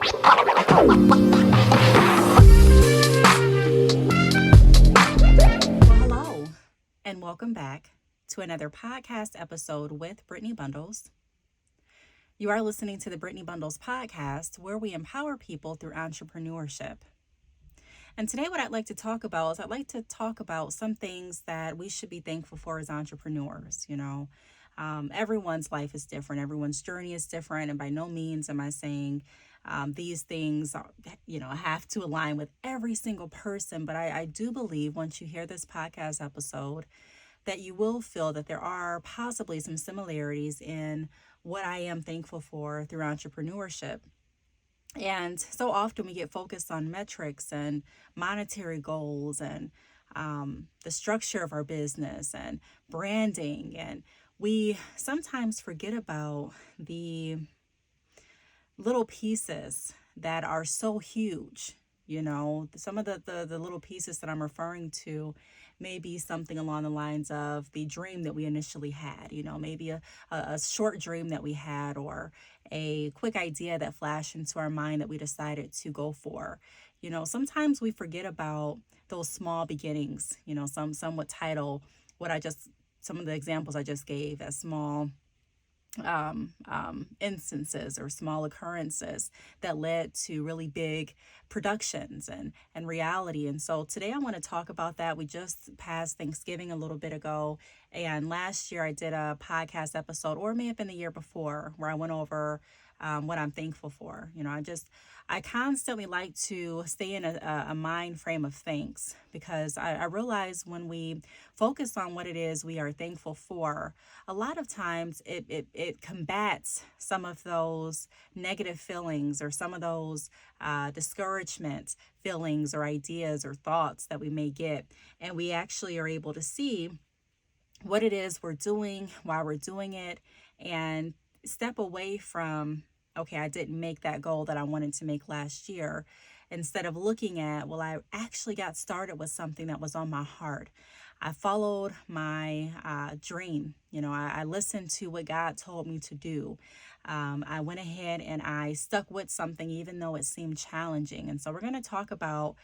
Hello, and welcome back to another podcast episode with Brittney Bundles. You are listening to the Brittney Bundles Podcast, where we empower people through entrepreneurship. And today what I'd like to talk about is I'd like to talk about some things that we should be thankful for as entrepreneurs. Everyone's life is different. Everyone's journey is different. And by no means am I saying these things, have to align with every single person. But I do believe once you hear this podcast episode, that you will feel that there are possibly some similarities in what I am thankful for through entrepreneurship. And so often we get focused on metrics and monetary goals and the structure of our business and branding. And we sometimes forget about the little pieces that are so huge. Some of the little pieces that I'm referring to may be something along the lines of the dream that we initially had, maybe a short dream that we had, or a quick idea that flashed into our mind that we decided to go for. Sometimes we forget about those small beginnings. Some would title some of the examples I just gave as small instances or small occurrences that led to really big productions and reality. And so today I want to talk about that. We just passed Thanksgiving a little bit ago, and last year I did a podcast episode, or it may have been the year before, where I went over what I'm thankful for. I constantly like to stay in a mind frame of thanks, because I realize when we focus on what it is we are thankful for, a lot of times it combats some of those negative feelings or some of those discouragement feelings or ideas or thoughts that we may get. And we actually are able to see what it is we're doing, why we're doing it, and step away from, okay, I didn't make that goal that I wanted to make last year, instead of looking at, well, I actually got started with something that was on my heart. I followed my dream. I listened to what God told me to do. I went ahead and I stuck with something even though it seemed challenging. And so we're going to talk about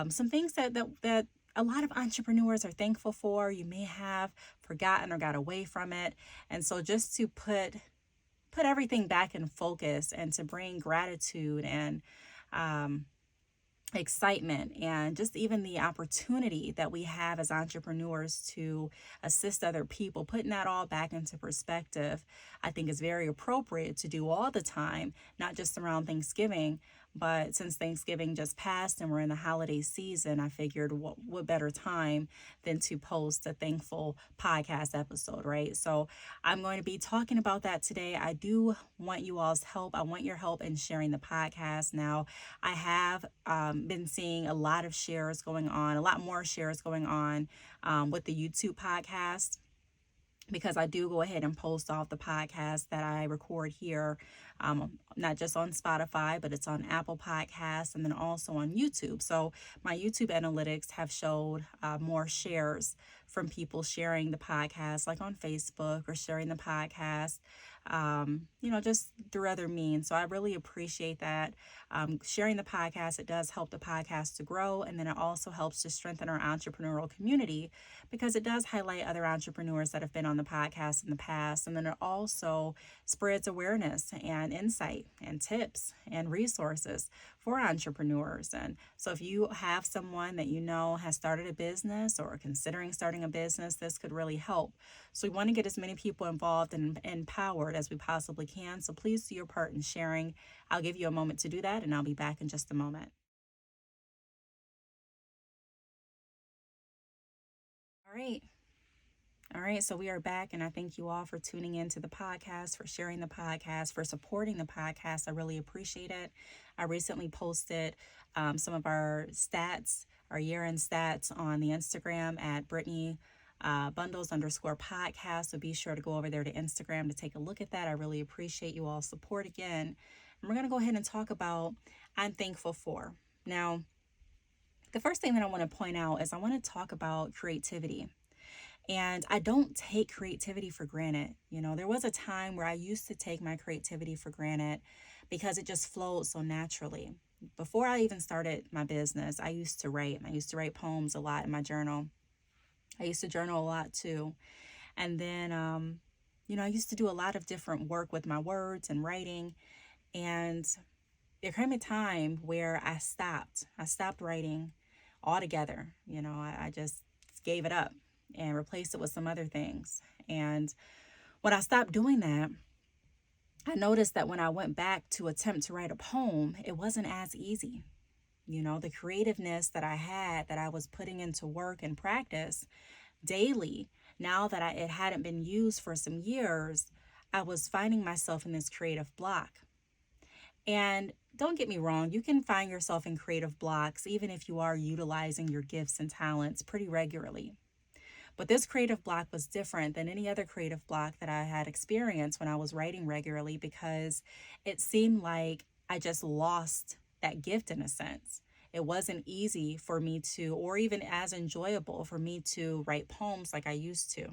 some things that a lot of entrepreneurs are thankful for. You may have forgotten or got away from it. And so just to put everything back in focus and to bring gratitude and excitement and just even the opportunity that we have as entrepreneurs to assist other people, putting that all back into perspective, I think is very appropriate to do all the time, not just around Thanksgiving. But since Thanksgiving just passed and we're in the holiday season, I figured what better time than to post a thankful podcast episode, right? So I'm going to be talking about that today. I do want you all's help. I want your help in sharing the podcast. Now, I have been seeing a lot of shares going on, a lot more shares going on with the YouTube podcast, because I do go ahead and post off the podcast that I record here, not just on Spotify, but it's on Apple Podcasts and then also on YouTube. So my YouTube analytics have showed more shares from people sharing the podcast, like on Facebook, or sharing the podcast, just through other means. So I really appreciate that. Sharing the podcast, it does help the podcast to grow. And then it also helps to strengthen our entrepreneurial community, because it does highlight other entrepreneurs that have been on the podcast in the past. And then it also spreads awareness and insight and tips and resources for entrepreneurs. And so if you have someone that has started a business or considering starting a business, this could really help. So we want to get as many people involved and empowered as we possibly can. So please do your part in sharing. I'll give you a moment to do that, and I'll be back in just a moment. All right. So we are back, and I thank you all for tuning into the podcast, for sharing the podcast, for supporting the podcast. I really appreciate it. I recently posted some of our stats, our year-end stats, on the Instagram at Brittney Bundles _podcast. So be sure to go over there to Instagram to take a look at that. I really appreciate you all support again. And we're going to go ahead and talk about I'm thankful for. Now, the first thing that I want to point out is I want to talk about creativity. And I don't take creativity for granted. There was a time where I used to take my creativity for granted, because it just flowed so naturally. Before I even started my business, I used to write. I used to write poems a lot in my journal. I used to journal a lot too. And then, I used to do a lot of different work with my words and writing. And there came a time where I stopped. I stopped writing altogether. I just gave it up and replaced it with some other things. And when I stopped doing that, I noticed that when I went back to attempt to write a poem, it wasn't as easy. The creativeness that I had, that I was putting into work and practice daily, now that it hadn't been used for some years, I was finding myself in this creative block. And don't get me wrong, you can find yourself in creative blocks even if you are utilizing your gifts and talents pretty regularly. But this creative block was different than any other creative block that I had experienced when I was writing regularly, because it seemed like I just lost that gift in a sense. It wasn't easy for me to, or even as enjoyable for me to write poems like I used to.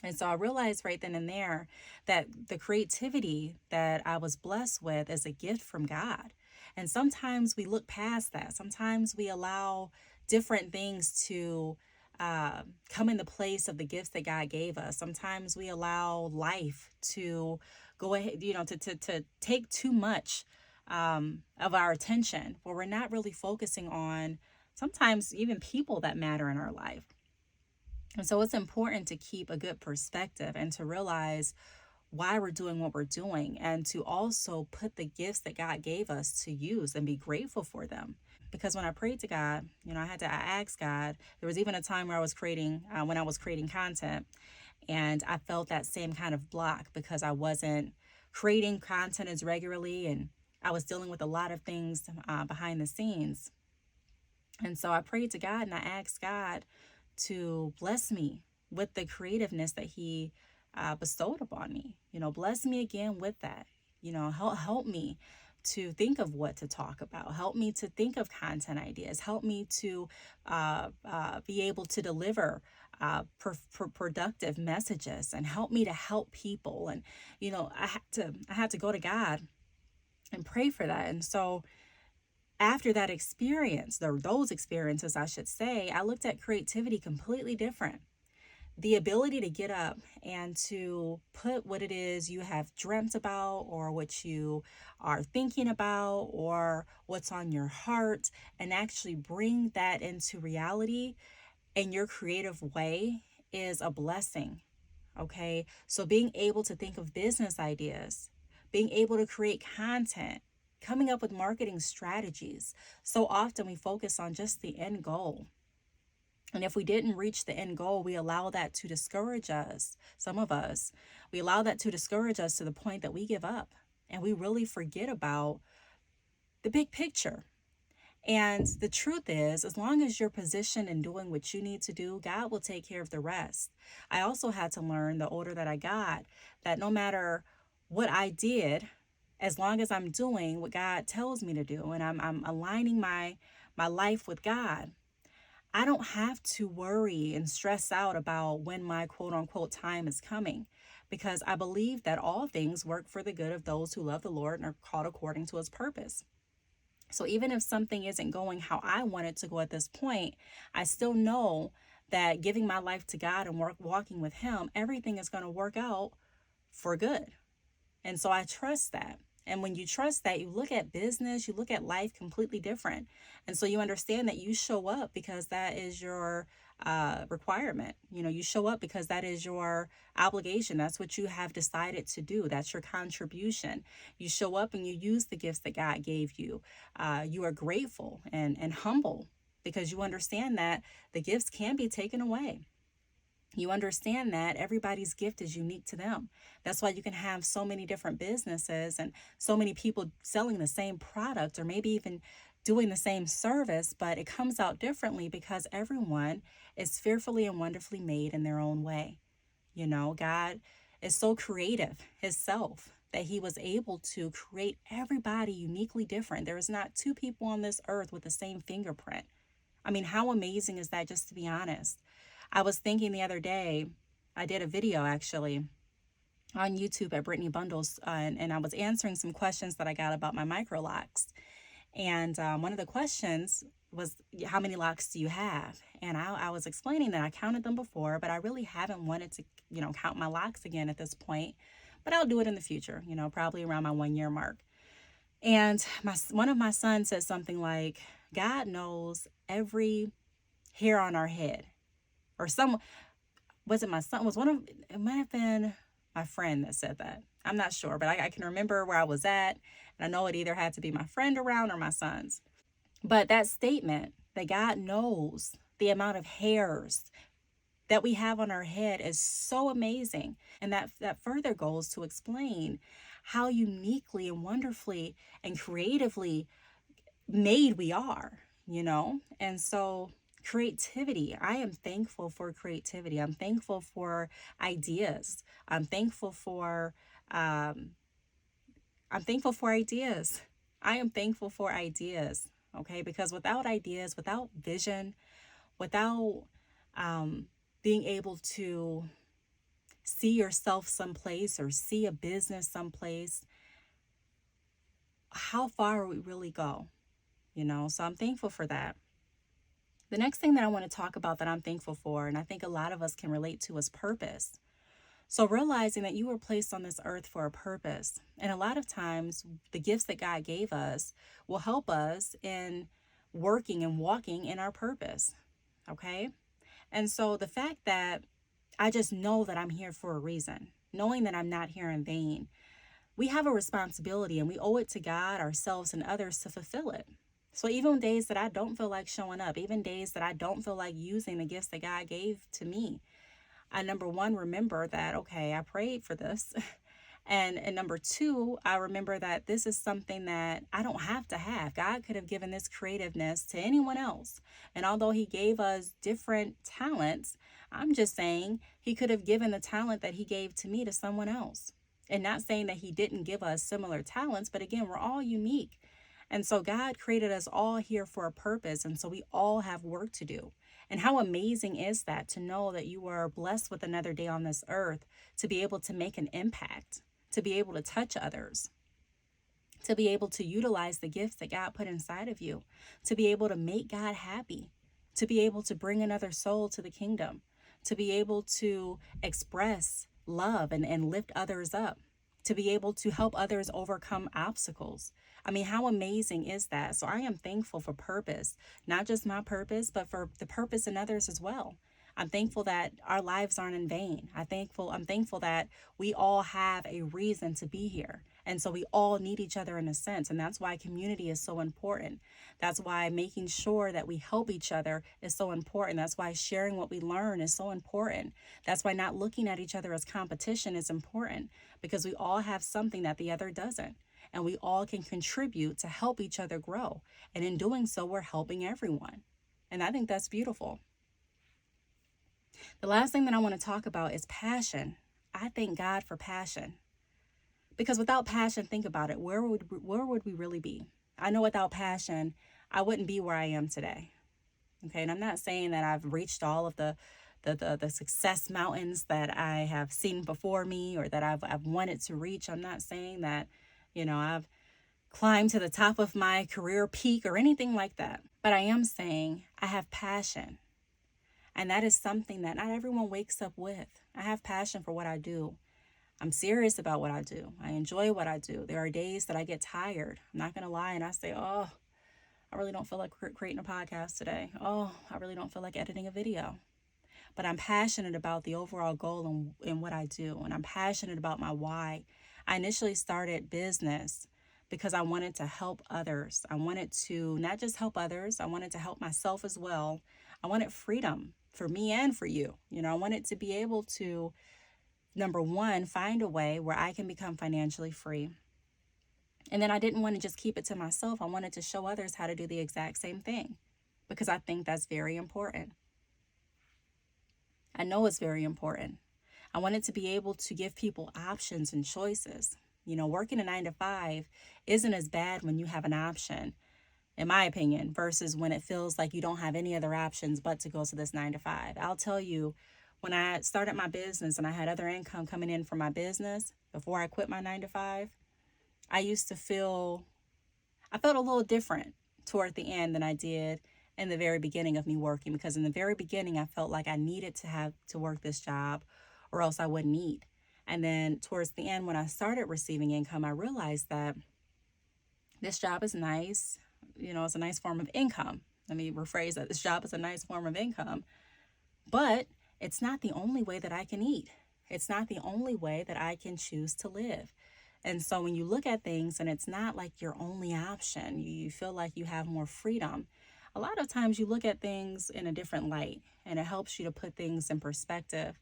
And so I realized right then and there that the creativity that I was blessed with is a gift from God. And sometimes we look past that. Sometimes we allow different things to come in the place of the gifts that God gave us. Sometimes we allow life to go ahead, to take too much of our attention, where we're not really focusing on sometimes even people that matter in our life. And so it's important to keep a good perspective and to realize why we're doing what we're doing, and to also put the gifts that God gave us to use and be grateful for them. Because when I prayed to God, I asked God. There was even a time where I was creating content, and I felt that same kind of block because I wasn't creating content as regularly, and I was dealing with a lot of things behind the scenes. And so I prayed to God and I asked God to bless me with the creativeness that He bestowed upon me. Bless me again with that. Help me to think of what to talk about. Help me to think of content ideas. Help me to be able to deliver productive messages, and help me to help people. And I had to go to God and pray for that. And so after that experience, those experiences, I should say, I looked at creativity completely different. The ability to get up and to put what it is you have dreamt about, or what you are thinking about, or what's on your heart, and actually bring that into reality in your creative way is a blessing. Okay. So being able to think of business ideas, being able to create content, coming up with marketing strategies. So often we focus on just the end goal. And if we didn't reach the end goal, we allow that to discourage us. Some of us, we allow that to discourage us to the point that we give up and we really forget about the big picture. And the truth is, as long as you're positioned and doing what you need to do, God will take care of the rest. I also had to learn, the older that I got, that no matter what I did, as long as I'm doing what God tells me to do, and I'm aligning my life with God, I don't have to worry and stress out about when my quote unquote time is coming, because I believe that all things work for the good of those who love the Lord and are called according to His purpose. So even if something isn't going how I want it to go at this point, I still know that giving my life to God and walking with Him, everything is going to work out for good. And so I trust that. And when you trust that, you look at business, you look at life completely different. And so you understand that you show up because that is your requirement. You show up because that is your obligation. That's what you have decided to do. That's your contribution. You show up and you use the gifts that God gave you. You are grateful and humble because you understand that the gifts can be taken away. You understand that everybody's gift is unique to them. That's why you can have so many different businesses and so many people selling the same product, or maybe even doing the same service, but it comes out differently because everyone is fearfully and wonderfully made in their own way. God is so creative Himself that He was able to create everybody uniquely different. There is not two people on this earth with the same fingerprint. I mean, how amazing is that, just to be honest? I was thinking the other day, I did a video actually, on YouTube at Brittney Bundles, and I was answering some questions that I got about my micro locks. And one of the questions was, how many locks do you have? And I was explaining that I counted them before, but I really haven't wanted to, count my locks again at this point. But I'll do it in the future, probably around my 1 year mark. And one of my sons said something like, God knows every hair on our head. Or was it my son? It might have been my friend that said that. I'm not sure, but I can remember where I was at. And I know it either had to be my friend around or my son's. But that statement that God knows the amount of hairs that we have on our head is so amazing. And that further goes to explain how uniquely and wonderfully and creatively made we are, And so creativity, I am thankful for creativity. I'm thankful for ideas. I'm thankful for ideas. I am thankful for ideas, okay? Because without ideas, without vision, without being able to see yourself someplace or see a business someplace, how far will we really go? So I'm thankful for that. The next thing that I want to talk about that I'm thankful for, and I think a lot of us can relate to, is purpose. So realizing that you were placed on this earth for a purpose. And a lot of times the gifts that God gave us will help us in working and walking in our purpose. Okay? And so the fact that I just know that I'm here for a reason, knowing that I'm not here in vain, we have a responsibility and we owe it to God, ourselves, and others to fulfill it. So even days that I don't feel like showing up, even days that I don't feel like using the gifts that God gave to me, I, number one, remember that, okay, I prayed for this. And number two, I remember that this is something that I don't have to have. God could have given this creativeness to anyone else. And although he gave us different talents, I'm just saying he could have given the talent that he gave to me to someone else. And not saying that he didn't give us similar talents, but again, we're all unique. And so God created us all here for a purpose. And so we all have work to do. And how amazing is that, to know that you are blessed with another day on this earth, to be able to make an impact, to be able to touch others, to be able to utilize the gifts that God put inside of you, to be able to make God happy, to be able to bring another soul to the kingdom, to be able to express love and lift others up, to be able to help others overcome obstacles. I mean, how amazing is that? So I am thankful for purpose, not just my purpose, but for the purpose in others as well. I'm thankful that our lives aren't in vain. I'm thankful that we all have a reason to be here. And so we all need each other in a sense. And that's why community is so important. That's why making sure that we help each other is so important. That's why sharing what we learn is so important. That's why not looking at each other as competition is important, because we all have something that the other doesn't. And we all can contribute to help each other grow. And in doing so, we're helping everyone. And I think that's beautiful. The last thing that I want to talk about is passion. I thank God for passion. Because without passion, think about it, where would we really be? I know without passion, I wouldn't be where I am today. Okay, and I'm not saying that I've reached all of the success mountains that I have seen before me or that I've wanted to reach. I'm not saying that, I've climbed to the top of my career peak or anything like that. But I am saying I have passion. And that is something that not everyone wakes up with. I have passion for what I do. I'm serious about what I do. I enjoy what I do. There are days that I get tired. I'm not going to lie. And I say, I really don't feel like creating a podcast today. I really don't feel like editing a video. But I'm passionate about the overall goal in what I do. And I'm passionate about my why. I initially started business because I wanted to help others. I wanted to not just help others. I wanted to help myself as well. I wanted freedom for me and for you. I wanted to be able to, number one, find a way where I can become financially free. And then I didn't want to just keep it to myself. I wanted to show others how to do the exact same thing, because I think that's very important. I know it's very important. I wanted to be able to give people options and choices. Working a 9-to-5 isn't as bad when you have an option, in my opinion, versus when it feels like you don't have any other options but to go to this 9-to-5. I'll tell you, When I started my business and I had other income coming in from my business before I quit my 9 to 5, I used to I felt a little different toward the end than I did in the very beginning of me working, because in the very beginning I felt like I needed to have to work this job or else I wouldn't eat. And then towards the end, when I started receiving income, I realized that this job is nice. It's a nice form of income. Let me rephrase that. This job is a nice form of income, but it's not the only way that I can eat. It's not the only way that I can choose to live. And so when you look at things and it's not like your only option, you feel like you have more freedom. A lot of times you look at things in a different light, and it helps you to put things in perspective.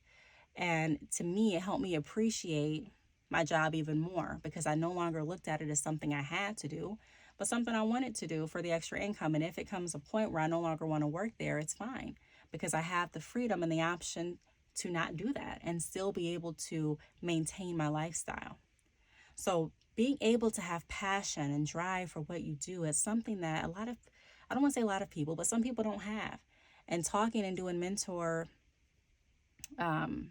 And to me, it helped me appreciate my job even more, because I no longer looked at it as something I had to do, but something I wanted to do for the extra income. And if it comes a point where I no longer want to work there, it's fine, because I have the freedom and the option to not do that and still be able to maintain my lifestyle. So being able to have passion and drive for what you do is something that I don't want to say a lot of people, but some people don't have. And talking and doing mentor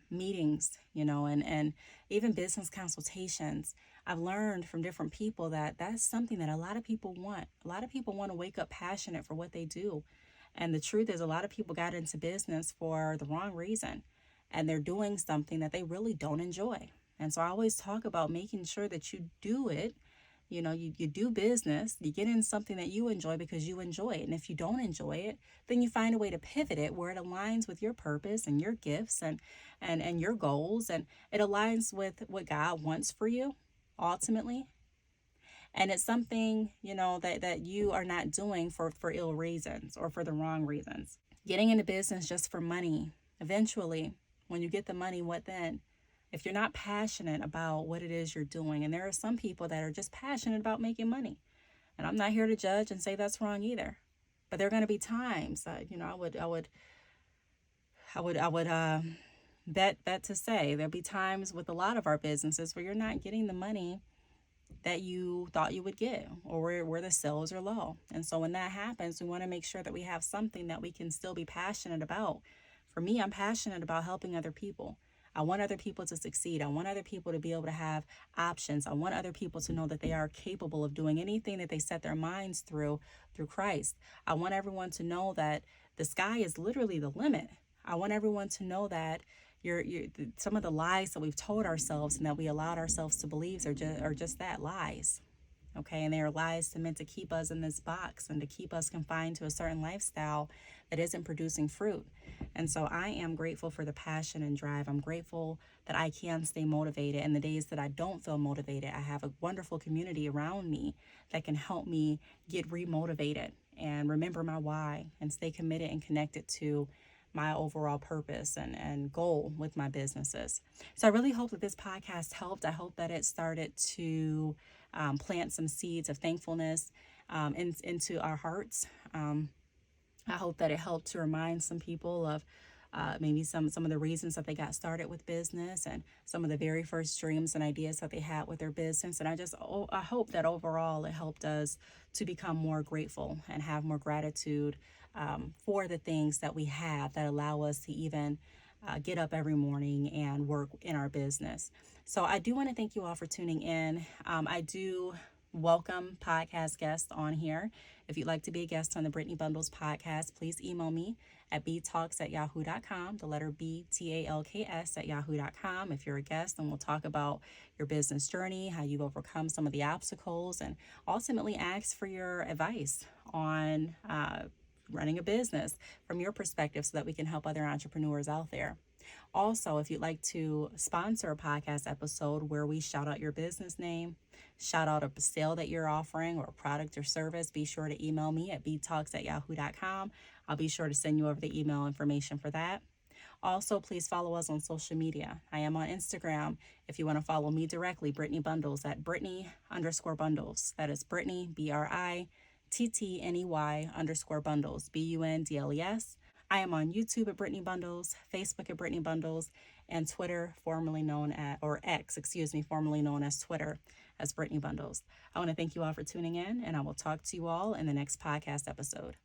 meetings, and even business consultations, I've learned from different people that that's something that a lot of people want. A lot of people want to wake up passionate for what they do. And the truth is, a lot of people got into business for the wrong reason, and they're doing something that they really don't enjoy. And so I always talk about making sure that you do it. You do business, you get in something that you enjoy because you enjoy it. And if you don't enjoy it, then you find a way to pivot it where it aligns with your purpose and your gifts and your goals. And it aligns with what God wants for you ultimately. And it's something, that you are not doing for ill reasons or for the wrong reasons. Getting into business just for money, eventually, when you get the money, what then? If you're not passionate about what it is you're doing, and there are some people that are just passionate about making money, and I'm not here to judge and say that's wrong either, but there are going to be times, I would bet to say there'll be times with a lot of our businesses where you're not getting the money that you thought you would get, or where the sales are low. And so when that happens, we want to make sure that we have something that we can still be passionate about. For me, I'm passionate about helping other people. I want other people to succeed. I want other people to be able to have options. I want other people to know that they are capable of doing anything that they set their minds through Christ. I want everyone to know that the sky is literally the limit. I want everyone to know that some of the lies that we've told ourselves and that we allowed ourselves to believe are just that, lies. Okay, and they are lies meant to keep us in this box and to keep us confined to a certain lifestyle that isn't producing fruit. And so I am grateful for the passion and drive. I'm grateful that I can stay motivated. And the days that I don't feel motivated, I have a wonderful community around me that can help me get remotivated and remember my why and stay committed and connected to my overall purpose and goal with my businesses. So I really hope that this podcast helped. I hope that it started to plant some seeds of thankfulness into our hearts. I hope that it helped to remind some people of maybe some of the reasons that they got started with business and some of the very first dreams and ideas that they had with their business. And I hope that overall it helped us to become more grateful and have more gratitude for the things that we have that allow us to even get up every morning and work in our business. So I do want to thank you all for tuning in. I do welcome podcast guests on here. If you'd like to be a guest on the Brittney Bundles Podcast, please email me at btalks@yahoo.com, the letter BTALKS@yahoo.com. If you're a guest, then we'll talk about your business journey, how you've overcome some of the obstacles, and ultimately ask for your advice on running a business from your perspective so that we can help other entrepreneurs out there. Also, if you'd like to sponsor a podcast episode where we shout out your business name, shout out a sale that you're offering or a product or service, be sure to email me at btalks@yahoo.com. I'll be sure to send you over the email information for that. Also, please follow us on social media. I am on Instagram. If you want to follow me directly, Brittney Bundles at Brittney_Bundles. That is Brittney, BRITTNEY_Bundles, BUNDLES. I am on YouTube at Brittney Bundles, Facebook at Brittney Bundles, and Twitter, formerly known as Twitter, as Brittney Bundles. I want to thank you all for tuning in, and I will talk to you all in the next podcast episode.